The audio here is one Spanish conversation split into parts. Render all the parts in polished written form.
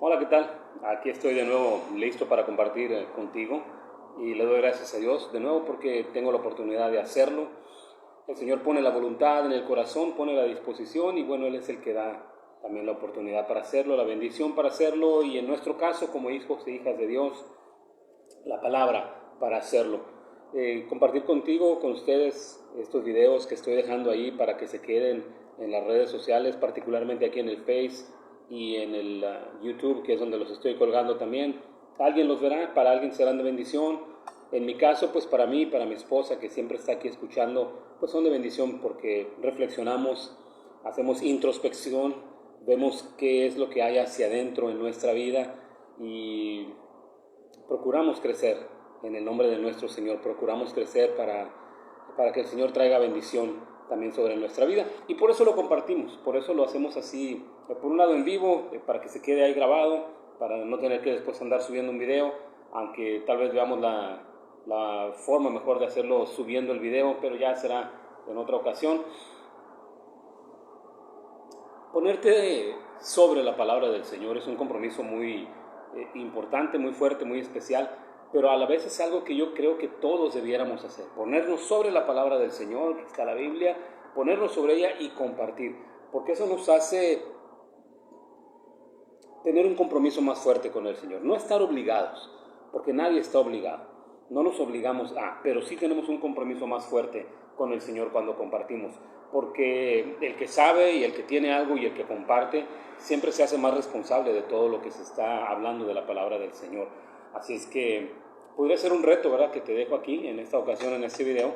Hola, ¿qué tal? Aquí estoy de nuevo listo para compartir contigo y le doy gracias a Dios de nuevo porque tengo la oportunidad de hacerlo. El Señor pone la voluntad en el corazón, pone la disposición y bueno, Él es el que da también la oportunidad para hacerlo, la bendición para hacerlo y en nuestro caso como hijos e hijas de Dios, la palabra para hacerlo. Compartir contigo, con ustedes, estos videos que estoy dejando ahí para que se queden en las redes sociales, particularmente aquí en el Face y en el YouTube, que es donde los estoy colgando también. Alguien los verá, para alguien serán de bendición. En mi caso, pues para mí, para mi esposa, que siempre está aquí escuchando, pues son de bendición porque reflexionamos, hacemos introspección, vemos qué es lo que hay hacia adentro en nuestra vida y procuramos crecer en el nombre de nuestro Señor, procuramos crecer para que el Señor traiga bendición también sobre nuestra vida. Y por eso lo compartimos, por eso lo hacemos así, por un lado en vivo, para que se quede ahí grabado, para no tener que después andar subiendo un video, aunque tal vez veamos la forma mejor de hacerlo subiendo el video, pero ya será en otra ocasión. Ponerte sobre la palabra del Señor es un compromiso muy importante, muy fuerte, muy especial, pero a la vez es algo que yo creo que todos debiéramos hacer. Ponernos sobre la palabra del Señor, que está la Biblia, ponernos sobre ella y compartir, porque eso nos hace tener un compromiso más fuerte con el Señor. No estar obligados, porque nadie está obligado. No nos obligamos a, pero sí tenemos un compromiso más fuerte con el Señor cuando compartimos, porque el que sabe y el que tiene algo y el que comparte siempre se hace más responsable de todo lo que se está hablando de la palabra del Señor. Así es que podría ser un reto, ¿verdad?, que te dejo aquí en esta ocasión, en este video.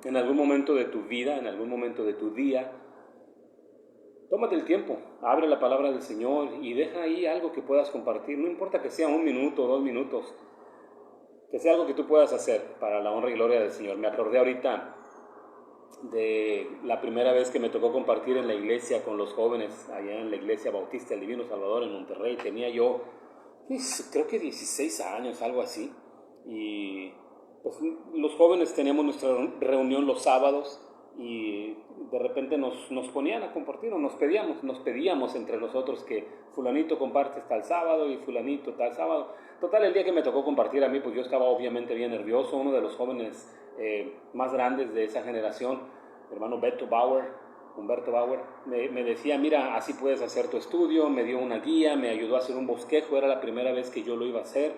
En algún momento de tu vida, en algún momento de tu día, tómate el tiempo, abre la palabra del Señor y deja ahí algo que puedas compartir. No importa que sea 1 minuto o 2 minutos, que sea algo que tú puedas hacer para la honra y gloria del Señor. Me acordé ahorita de la primera vez que me tocó compartir en la iglesia con los jóvenes, allá en la iglesia Bautista del Divino Salvador en Monterrey. Tenía yo, creo que 16 años, algo así. Y pues los jóvenes teníamos nuestra reunión los sábados y de repente nos ponían a compartir o nos pedíamos entre nosotros que fulanito comparte tal sábado y fulanito tal sábado. Total, el día que me tocó compartir a mí, pues yo estaba obviamente bien nervioso. Uno de los jóvenes más grandes de esa generación, mi hermano Humberto Bauer, me decía, mira, así puedes hacer tu estudio. Me dio una guía, me ayudó a hacer un bosquejo, era la primera vez que yo lo iba a hacer.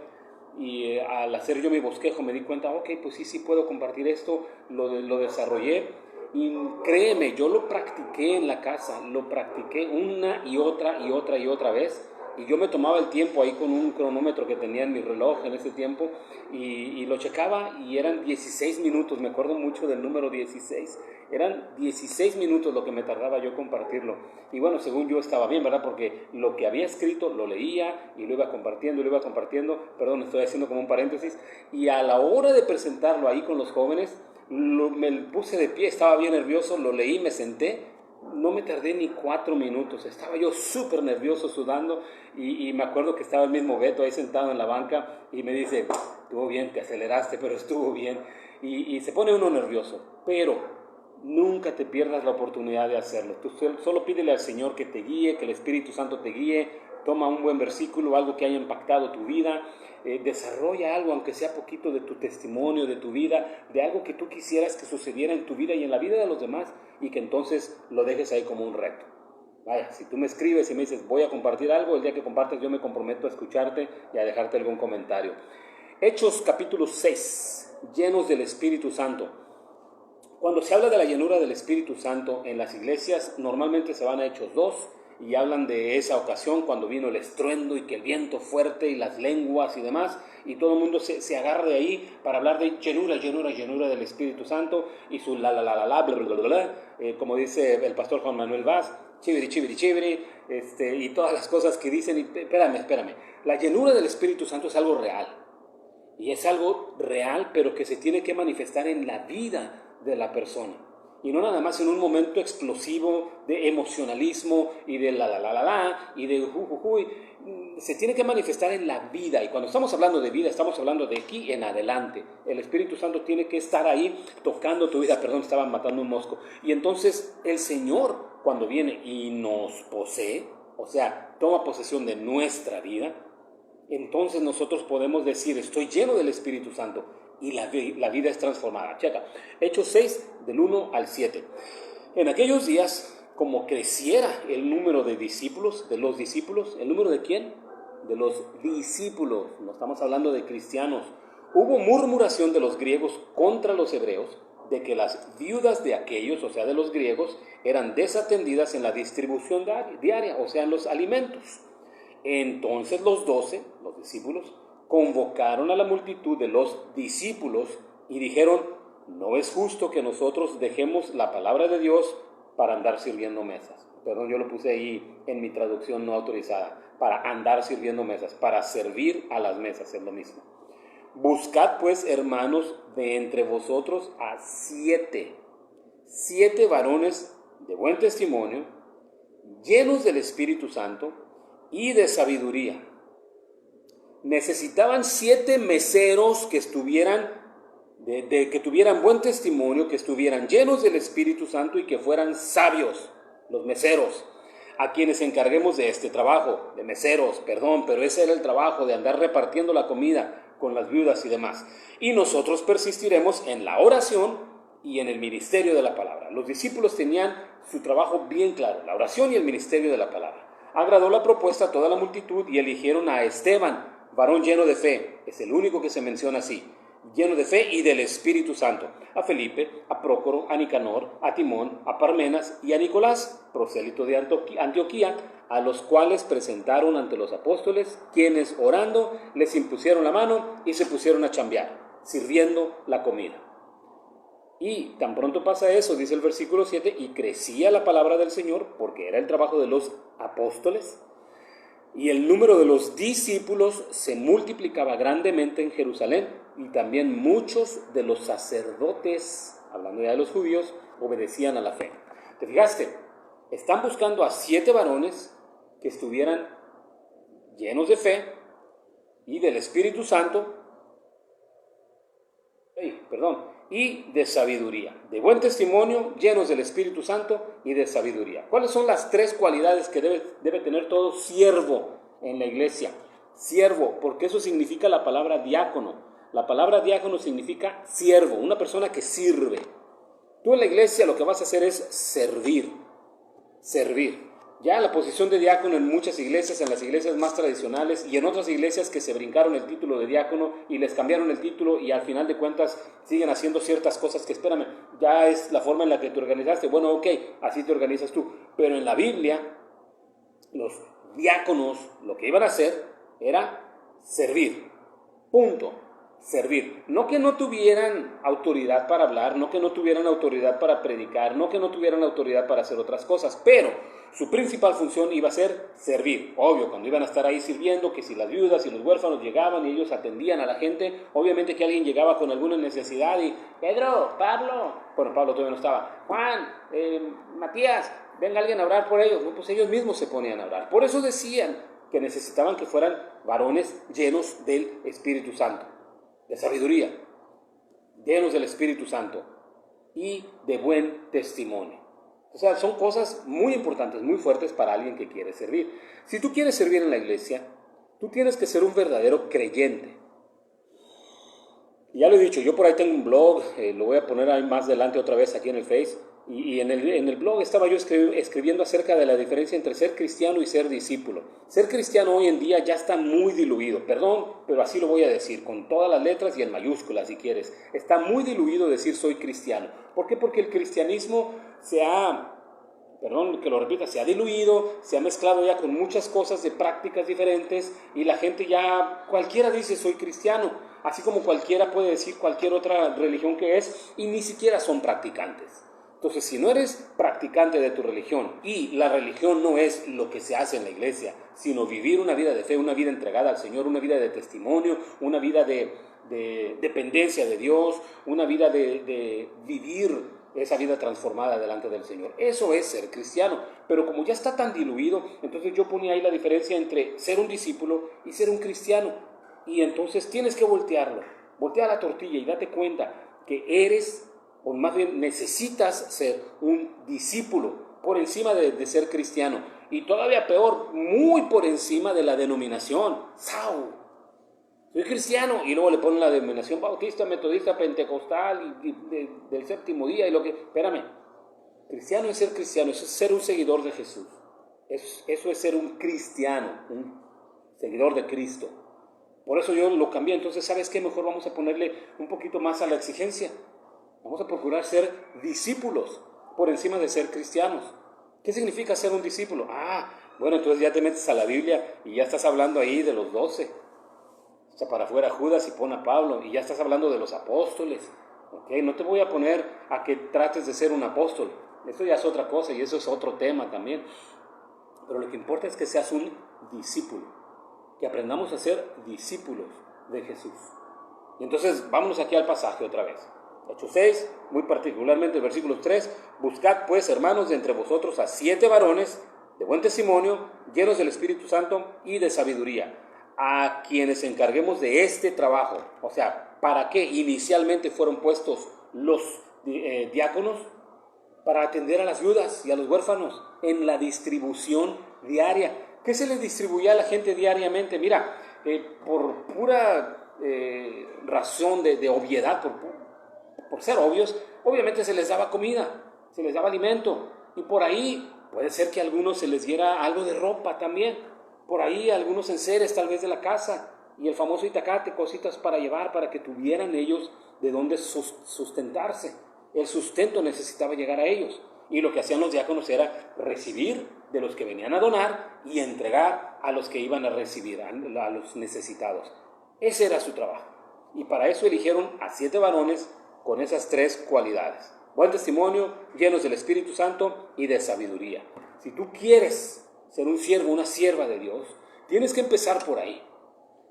Y al hacer yo mi bosquejo me di cuenta, ok, pues sí puedo compartir esto, lo desarrollé. Y créeme, yo lo practiqué en la casa, lo practiqué una y otra vez. Y yo me tomaba el tiempo ahí con un cronómetro que tenía en mi reloj en ese tiempo y lo checaba y eran 16 minutos, me acuerdo mucho del número 16. Eran 16 minutos lo que me tardaba yo compartirlo. Y bueno, según yo estaba bien, ¿verdad? Porque lo que había escrito lo leía y lo iba compartiendo, perdón, estoy haciendo como un paréntesis. Y a la hora de presentarlo ahí con los jóvenes, me puse de pie, estaba bien nervioso, lo leí, me senté. No me tardé ni 4 minutos, estaba yo súper nervioso, sudando, y me acuerdo que estaba el mismo Beto ahí sentado en la banca y me dice, estuvo bien, te aceleraste, pero estuvo bien. Y se pone uno nervioso, pero nunca te pierdas la oportunidad de hacerlo. Tú solo pídele al Señor que te guíe, que el Espíritu Santo te guíe. Toma un buen versículo, algo que haya impactado tu vida, desarrolla algo, aunque sea poquito, de tu testimonio, de tu vida, de algo que tú quisieras que sucediera en tu vida y en la vida de los demás, y que entonces lo dejes ahí como un reto. Vaya, si tú me escribes y me dices, voy a compartir algo, el día que compartes yo me comprometo a escucharte y a dejarte algún comentario. Hechos capítulo 6, llenos del Espíritu Santo. Cuando se habla de la llenura del Espíritu Santo en las iglesias, normalmente se van a Hechos 2 y hablan de esa ocasión cuando vino el estruendo y que el viento fuerte y las lenguas y demás, y todo el mundo se agarra de ahí para hablar de llenura del Espíritu Santo y su bla, como dice el pastor Juan Manuel Vaz, chiviri, y todas las cosas que dicen. Y espérame, la llenura del Espíritu Santo es algo real, y es algo real, pero que se tiene que manifestar en la vida de la persona. Y no nada más en un momento explosivo de emocionalismo y de y de se tiene que manifestar en la vida. Y cuando estamos hablando de vida, estamos hablando de aquí en adelante. El Espíritu Santo tiene que estar ahí tocando tu vida. Perdón, estaban matando un mosco. Y entonces el Señor, cuando viene y nos posee, o sea, toma posesión de nuestra vida, entonces nosotros podemos decir, estoy lleno del Espíritu Santo y la vida es transformada. Checa, Hechos 6, del 1 al 7. En aquellos días, como creciera el número de discípulos, ¿el número de quién? De los discípulos, no estamos hablando de cristianos. Hubo murmuración de los griegos contra los hebreos, de que las viudas de aquellos, o sea, de los griegos, eran desatendidas en la distribución diaria, o sea, en los alimentos. Entonces los 12, los discípulos, convocaron a la multitud de los discípulos y dijeron, no es justo que nosotros dejemos la palabra de Dios para andar sirviendo mesas. Perdón, yo lo puse ahí en mi traducción no autorizada, para andar sirviendo mesas, para servir a las mesas, es lo mismo. Buscad pues, hermanos, de entre vosotros a 7 varones de buen testimonio, llenos del Espíritu Santo y de sabiduría. Necesitaban 7 meseros que estuvieran, que tuvieran buen testimonio, que estuvieran llenos del Espíritu Santo y que fueran sabios, los meseros, a quienes encarguemos de este trabajo, de meseros, pero ese era el trabajo de andar repartiendo la comida con las viudas y demás. Y nosotros persistiremos en la oración y en el ministerio de la palabra. Los discípulos tenían su trabajo bien claro, la oración y el ministerio de la palabra. Agradó la propuesta a toda la multitud y eligieron a Esteban, varón lleno de fe, es el único que se menciona así, lleno de fe y del Espíritu Santo, a Felipe, a Prócoro, a Nicanor, a Timón, a Parmenas y a Nicolás, prosélito de Antioquía, a los cuales presentaron ante los apóstoles, quienes orando les impusieron la mano y se pusieron a chambear, sirviendo la comida. Y tan pronto pasa eso, dice el versículo 7, y crecía la palabra del Señor, porque era el trabajo de los apóstoles, y el número de los discípulos se multiplicaba grandemente en Jerusalén, y también muchos de los sacerdotes, hablando ya de los judíos, obedecían a la fe. ¿Te fijaste? Están buscando a 7 varones que estuvieran llenos de fe y del Espíritu Santo, y de sabiduría, de buen testimonio, llenos del Espíritu Santo y de sabiduría. ¿Cuáles son las 3 cualidades que debe tener todo siervo en la iglesia? Siervo, porque eso significa la palabra diácono. La palabra diácono significa siervo, una persona que sirve. Tú en la iglesia lo que vas a hacer es servir. Ya la posición de diácono en muchas iglesias, en las iglesias más tradicionales y en otras iglesias que se brincaron el título de diácono y les cambiaron el título y al final de cuentas siguen haciendo ciertas cosas que, espérame, ya es la forma en la que te organizaste. Bueno, ok, así te organizas tú. Pero en la Biblia, los diáconos lo que iban a hacer era servir. Punto. Servir. No que no tuvieran autoridad para hablar, no que no tuvieran autoridad para predicar, no que no tuvieran autoridad para hacer otras cosas, pero su principal función iba a ser servir. Obvio, cuando iban a estar ahí sirviendo, que si las viudas y los huérfanos llegaban y ellos atendían a la gente, obviamente que alguien llegaba con alguna necesidad y Pedro, Pablo, bueno, Pablo todavía no estaba, Juan, Matías, venga alguien a orar por ellos. No, pues ellos mismos se ponían a orar. Por eso decían que necesitaban que fueran varones llenos del Espíritu Santo, de sabiduría, llenos del Espíritu Santo y de buen testimonio. O sea, son cosas muy importantes, muy fuertes para alguien que quiere servir. Si tú quieres servir en la iglesia, tú tienes que ser un verdadero creyente. Y ya lo he dicho, yo por ahí tengo un blog, lo voy a poner ahí más adelante otra vez aquí en el Face, y en el blog estaba yo escribiendo acerca de la diferencia entre ser cristiano y ser discípulo. Ser cristiano hoy en día ya está muy diluido, perdón, pero así lo voy a decir, con todas las letras y en mayúsculas si quieres. Está muy diluido decir soy cristiano. ¿Por qué? Porque el cristianismo se ha diluido, se ha mezclado ya con muchas cosas de prácticas diferentes y la gente ya, cualquiera dice soy cristiano, así como cualquiera puede decir cualquier otra religión que es y ni siquiera son practicantes. Entonces, si no eres practicante de tu religión y la religión no es lo que se hace en la iglesia, sino vivir una vida de fe, una vida entregada al Señor, una vida de testimonio, una vida de dependencia de Dios, una vida de vivir esa vida transformada delante del Señor. Eso es ser cristiano. Pero como ya está tan diluido, entonces yo ponía ahí la diferencia entre ser un discípulo y ser un cristiano. Y entonces tienes que voltearlo. Voltea la tortilla y date cuenta que eres, o más bien necesitas ser un discípulo por encima de ser cristiano. y todavía peor, muy por encima de la denominación. ¡Sau! Soy cristiano, y luego le ponen la denominación bautista, metodista, pentecostal, del séptimo día, y lo que... Espérame, cristiano es ser cristiano, eso es ser un seguidor de Jesús. Eso es ser un cristiano, un seguidor de Cristo. Por eso yo lo cambié. Entonces, ¿sabes qué? Mejor vamos a ponerle un poquito más a la exigencia. Vamos a procurar ser discípulos por encima de ser cristianos. ¿Qué significa ser un discípulo? Bueno, entonces ya te metes a la Biblia y ya estás hablando ahí de los 12. Echa para afuera Judas y pon a Pablo, y ya estás hablando de los apóstoles. ¿Okay? No te voy a poner a que trates de ser un apóstol. Eso ya es otra cosa y eso es otro tema también. Pero lo que importa es que seas un discípulo, que aprendamos a ser discípulos de Jesús. Y entonces vámonos aquí al pasaje otra vez. Hechos 6, muy particularmente el versículo 3. Buscad pues, hermanos, de entre vosotros a 7 varones de buen testimonio, llenos del Espíritu Santo y de sabiduría, a quienes encarguemos de este trabajo. O sea, ¿para qué inicialmente fueron puestos los diáconos? Para atender a las viudas y a los huérfanos en la distribución diaria. ¿Qué se les distribuía a la gente diariamente? Mira, por pura razón de obviedad, por ser obvios, obviamente se les daba comida, se les daba alimento, y por ahí puede ser que a algunos se les diera algo de ropa también, por ahí algunos enseres tal vez de la casa, y el famoso itacate, cositas para llevar, para que tuvieran ellos de dónde sustentarse. El sustento necesitaba llegar a ellos, y lo que hacían los diáconos era recibir de los que venían a donar y entregar a los que iban a recibir, a los necesitados. Ese era su trabajo, y para eso eligieron a 7 varones con esas 3 cualidades: buen testimonio, llenos del Espíritu Santo y de sabiduría. Si tú quieres ser un siervo, una sierva de Dios, tienes que empezar por ahí.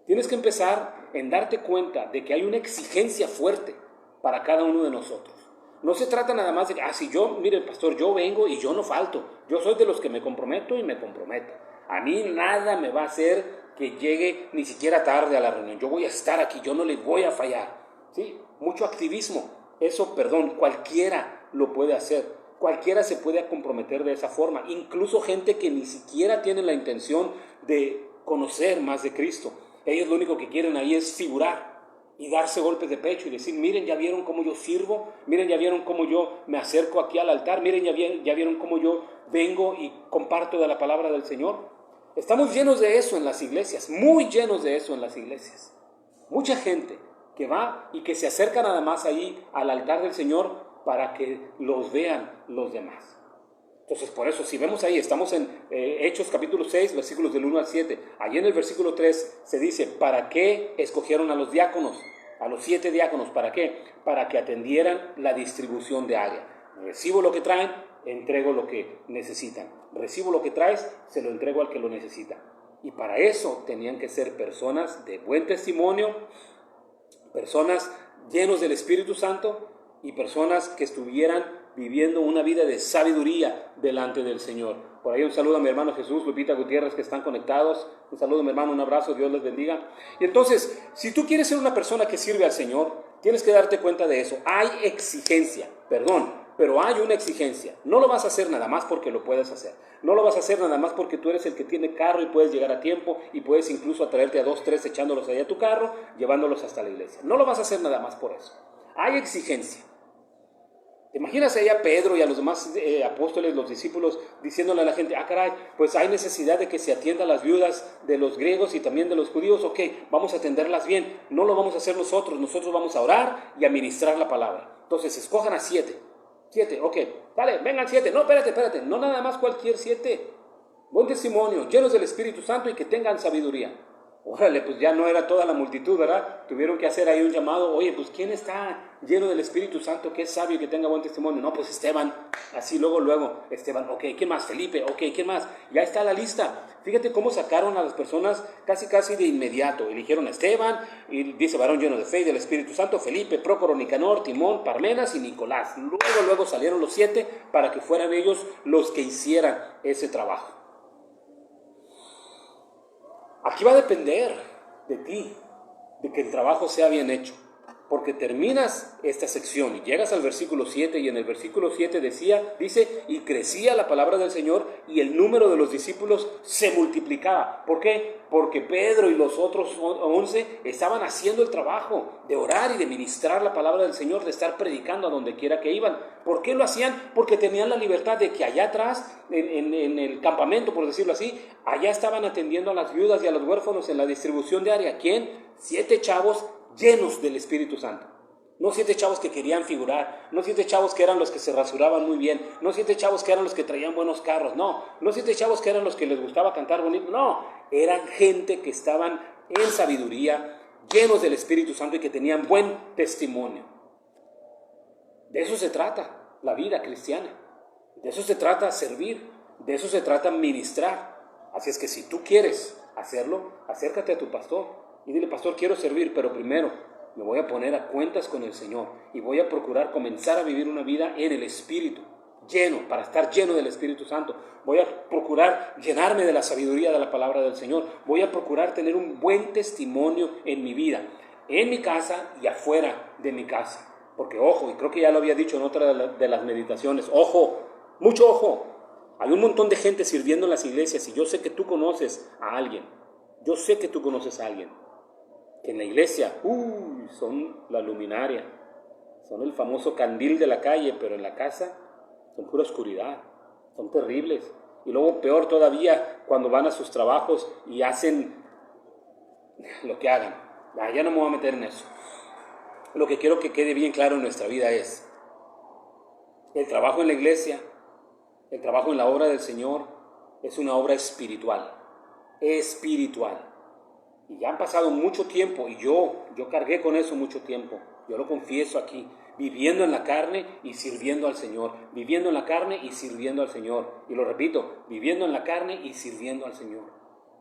Tienes que empezar en darte cuenta de que hay una exigencia fuerte para cada uno de nosotros. No se trata nada más de que, si yo, mire pastor, yo vengo y yo no falto. Yo soy de los que me comprometo y me comprometo. A mí nada me va a hacer que llegue ni siquiera tarde a la reunión. Yo voy a estar aquí, yo no le voy a fallar. ¿Sí? Mucho activismo. Eso, cualquiera lo puede hacer. Cualquiera se puede comprometer de esa forma. Incluso gente que ni siquiera tiene la intención de conocer más de Cristo. Ellos lo único que quieren ahí es figurar y darse golpes de pecho y decir: miren, ya vieron cómo yo sirvo, miren, ya vieron cómo yo me acerco aquí al altar, miren, ya vieron cómo yo vengo y comparto de la palabra del Señor. Estamos llenos de eso en las iglesias, muy llenos de eso en las iglesias. Mucha gente que va y que se acerca nada más ahí al altar del Señor para que los vean los demás. Entonces, por eso, si vemos ahí, estamos en Hechos capítulo 6, versículos del 1 al 7. Allí en el versículo 3 se dice: ¿para qué escogieron a los diáconos? A los 7 diáconos, ¿para qué? Para que atendieran la distribución diaria. Recibo lo que traen, entrego lo que necesitan. Recibo lo que traes, se lo entrego al que lo necesita. Y para eso tenían que ser personas de buen testimonio, personas llenos del Espíritu Santo y personas que estuvieran viviendo una vida de sabiduría delante del Señor. Por ahí un saludo a mi hermano Jesús, Lupita Gutiérrez, que están conectados. Un saludo, mi hermano, un abrazo, Dios les bendiga. Y entonces, si tú quieres ser una persona que sirve al Señor, tienes que darte cuenta de eso. Hay exigencia, pero hay una exigencia. No lo vas a hacer nada más porque lo puedes hacer. No lo vas a hacer nada más porque tú eres el que tiene carro y puedes llegar a tiempo y puedes incluso atraerte a 2, 3 echándolos ahí a tu carro, llevándolos hasta la iglesia. No lo vas a hacer nada más por eso. Hay exigencia. ¿Te imaginas ahí a Pedro y a los demás apóstoles, los discípulos, diciéndole a la gente: caray, pues hay necesidad de que se atienda a las viudas de los griegos y también de los judíos? Ok, vamos a atenderlas bien. No lo vamos a hacer nosotros vamos a orar y a ministrar la palabra. Entonces, escojan a 7. 7, ok, vale, vengan 7. No, espérate, no nada más cualquier 7. Buen testimonio, llenos del Espíritu Santo y que tengan sabiduría. Órale, pues ya no era toda la multitud, ¿verdad? Tuvieron que hacer ahí un llamado: oye, pues ¿quién está lleno del Espíritu Santo, que es sabio y que tenga buen testimonio? No, pues Esteban. Así luego, Esteban. Ok, ¿quién más? Felipe. Ok, ¿quién más? Ya está la lista. Fíjate cómo sacaron a las personas casi de inmediato. Eligieron a Esteban, y dice: varón lleno de fe y del Espíritu Santo, Felipe, Prócoro, Nicanor, Timón, Parmenas y Nicolás. Luego salieron los 7 para que fueran ellos los que hicieran ese trabajo. Aquí va a depender de ti, de que el trabajo sea bien hecho. porque terminas esta sección y llegas al versículo 7 y en el versículo 7 dice, y crecía la palabra del Señor y el número de los discípulos se multiplicaba. ¿Por qué? Porque Pedro y los otros 11 estaban haciendo el trabajo de orar y de ministrar la palabra del Señor, de estar predicando a donde quiera que iban. ¿Por qué lo hacían? Porque tenían la libertad de que allá atrás, en el campamento, por decirlo así, allá estaban atendiendo a las viudas y a los huérfanos en la distribución diaria. ¿Quién? 7 chavos llenos del Espíritu Santo. No 7 chavos que querían figurar, no 7 chavos que eran los que se rasuraban muy bien, no 7 chavos que eran los que traían buenos carros, no 7 chavos que eran los que les gustaba cantar bonito, no, eran gente que estaban en sabiduría, llenos del Espíritu Santo y que tenían buen testimonio. De eso se trata la vida cristiana, de eso se trata servir, de eso se trata ministrar. Así es que si tú quieres hacerlo, acércate a tu pastor y dile: pastor, quiero servir, pero primero me voy a poner a cuentas con el Señor y voy a procurar comenzar a vivir una vida en el Espíritu, lleno, para estar lleno del Espíritu Santo. Voy a procurar llenarme de la sabiduría de la palabra del Señor. Voy a procurar tener un buen testimonio en mi vida, en mi casa y afuera de mi casa. Porque ojo, y creo que ya lo había dicho en otra de las meditaciones, ojo, mucho ojo. Hay un montón de gente sirviendo en las iglesias y yo sé que tú conoces a alguien. Yo sé que tú conoces a alguien que en la iglesia, son la luminaria, son el famoso candil de la calle, pero en la casa son pura oscuridad, son terribles. Y luego peor todavía cuando van a sus trabajos y hacen lo que hagan. Ya no me voy a meter en eso. Lo que quiero que quede bien claro en nuestra vida es el trabajo en la iglesia, el trabajo en la obra del Señor es una obra espiritual. Y ya han pasado mucho tiempo y yo cargué con eso mucho tiempo. Yo lo confieso aquí, viviendo en la carne y sirviendo al Señor. Viviendo en la carne y sirviendo al Señor. Y lo repito, viviendo en la carne y sirviendo al Señor.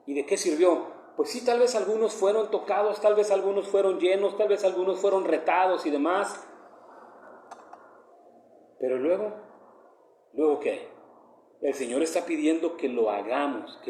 ¿Y de qué sirvió? Pues sí, tal vez algunos fueron tocados, tal vez algunos fueron llenos, tal vez algunos fueron retados y demás. Pero luego ¿qué? El Señor está pidiendo que lo hagamos.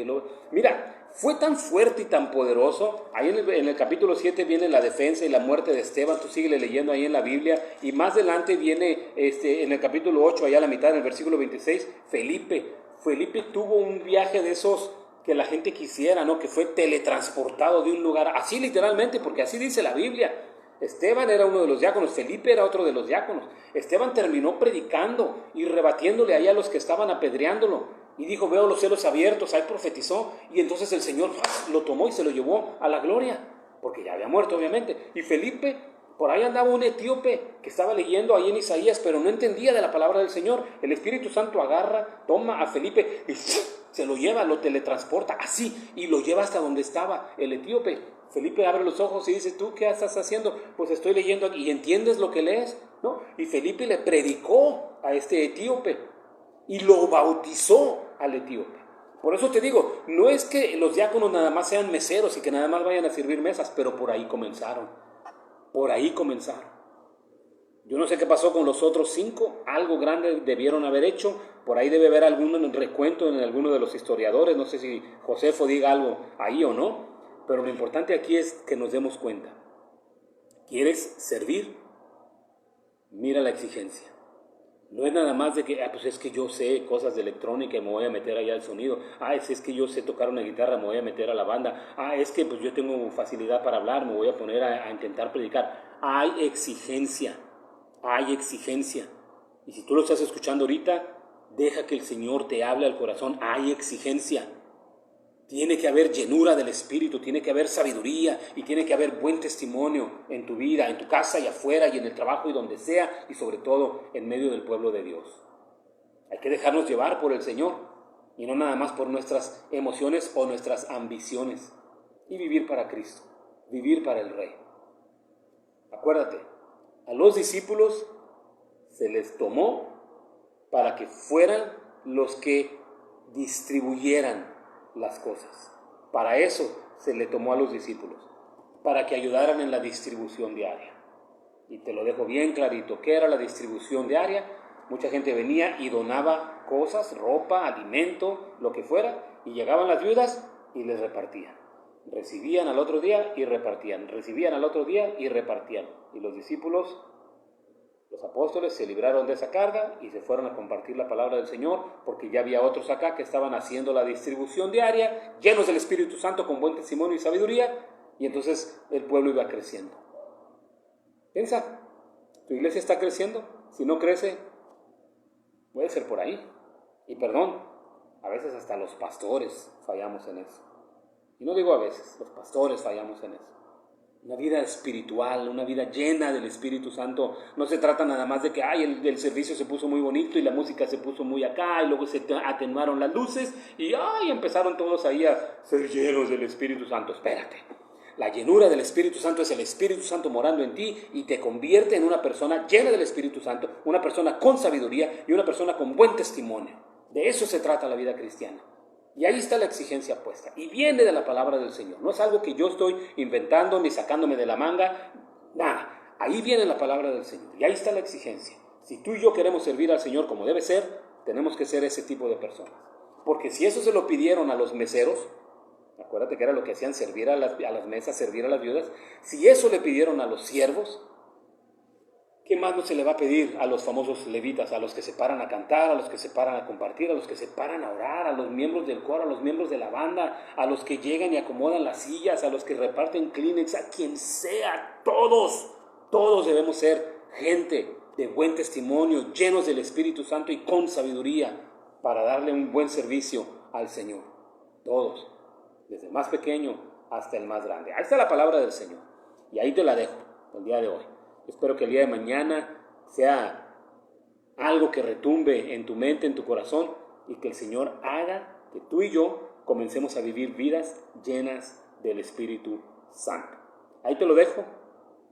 Mira, fue tan fuerte y tan poderoso. Ahí en el capítulo 7 viene la defensa y la muerte de Esteban. Tú síguele leyendo ahí en la Biblia. Y más adelante viene en el capítulo 8, allá a la mitad, en el versículo 26, Felipe tuvo un viaje de esos que la gente quisiera, ¿no? Que fue teletransportado de un lugar, así literalmente, porque así dice la Biblia. Esteban era uno de los diáconos, Felipe era otro de los diáconos. Esteban terminó predicando y rebatiéndole ahí a los que estaban apedreándolo. Y dijo: veo los cielos abiertos, ahí profetizó. Y entonces el Señor lo tomó y se lo llevó a la gloria, porque ya había muerto obviamente. Y Felipe, por ahí andaba un etíope que estaba leyendo ahí en Isaías, pero no entendía de la palabra del Señor. El Espíritu Santo agarra, toma a Felipe y se lo lleva, lo teletransporta así y lo lleva hasta donde estaba el etíope. Felipe abre los ojos y dice: ¿tú qué estás haciendo? Pues estoy leyendo aquí. ¿Y entiendes lo que lees? ¿No? Y Felipe le predicó a este etíope y lo bautizó al etíope. Por eso te digo, no es que los diáconos nada más sean meseros y que nada más vayan a servir mesas, pero por ahí comenzaron. Yo no sé qué pasó con los otros 5, algo grande debieron haber hecho. Por ahí debe haber algún recuento en alguno de los historiadores, no sé si Josefo diga algo ahí o no. Pero lo importante aquí es que nos demos cuenta. ¿Quieres servir? Mira la exigencia. No es nada más de que, pues es que yo sé cosas de electrónica y me voy a meter allá al sonido. Es que yo sé tocar una guitarra, me voy a meter a la banda. Es que pues yo tengo facilidad para hablar, me voy a poner a intentar predicar. Hay exigencia. Y si tú lo estás escuchando ahorita, deja que el Señor te hable al corazón. Hay exigencia. Tiene que haber llenura del Espíritu, tiene que haber sabiduría y tiene que haber buen testimonio en tu vida, en tu casa y afuera y en el trabajo y donde sea, y sobre todo en medio del pueblo de Dios. Hay que dejarnos llevar por el Señor y no nada más por nuestras emociones o nuestras ambiciones, y vivir para Cristo, vivir para el Rey. Acuérdate, a los discípulos se les tomó para que fueran los que distribuyeran las cosas. Para eso se le tomó a los discípulos, para que ayudaran en la distribución diaria. Y te lo dejo bien clarito. ¿Qué era la distribución diaria? Mucha gente venía y donaba cosas, ropa, alimento, lo que fuera, y llegaban las viudas y les repartían. Recibían al otro día y repartían, recibían al otro día y repartían. Y los discípulos, los apóstoles, se libraron de esa carga y se fueron a compartir la palabra del Señor, porque ya había otros acá que estaban haciendo la distribución diaria, llenos del Espíritu Santo, con buen testimonio y sabiduría, y entonces el pueblo iba creciendo. Piensa, ¿tu iglesia está creciendo? Si no crece, puede ser por ahí. Y perdón, a veces hasta los pastores fallamos en eso. Y no digo a veces, los pastores fallamos en eso. Una vida espiritual, una vida llena del Espíritu Santo. No se trata nada más de que el servicio se puso muy bonito y la música se puso muy acá y luego se atenuaron las luces y empezaron todos ahí a ser llenos del Espíritu Santo. Espérate. La llenura del Espíritu Santo es el Espíritu Santo morando en ti y te convierte en una persona llena del Espíritu Santo, una persona con sabiduría y una persona con buen testimonio. De eso se trata la vida cristiana. Y ahí está la exigencia puesta. Y viene de la palabra del Señor. No es algo que yo estoy inventando ni sacándome de la manga. Nada. Ahí viene la palabra del Señor. Y ahí está la exigencia. Si tú y yo queremos servir al Señor como debe ser, tenemos que ser ese tipo de personas. Porque si eso se lo pidieron a los meseros, acuérdate que era lo que hacían, servir a las mesas, servir a las viudas. Si eso le pidieron a los siervos, ¿qué más no se le va a pedir a los famosos levitas, a los que se paran a cantar, a los que se paran a compartir, a los que se paran a orar, a los miembros del coro, a los miembros de la banda, a los que llegan y acomodan las sillas, a los que reparten Kleenex, a quien sea? Todos debemos ser gente de buen testimonio, llenos del Espíritu Santo y con sabiduría para darle un buen servicio al Señor. Todos, desde el más pequeño hasta el más grande. Ahí está la palabra del Señor y ahí te la dejo el día de hoy. Espero que el día de mañana sea algo que retumbe en tu mente, en tu corazón, y que el Señor haga que tú y yo comencemos a vivir vidas llenas del Espíritu Santo. Ahí te lo dejo.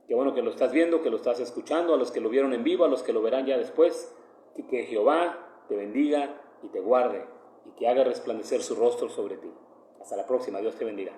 Qué bueno que lo estás viendo, que lo estás escuchando, a los que lo vieron en vivo, a los que lo verán ya después. Y que Jehová te bendiga y te guarde, y que haga resplandecer su rostro sobre ti. Hasta la próxima. Dios te bendiga.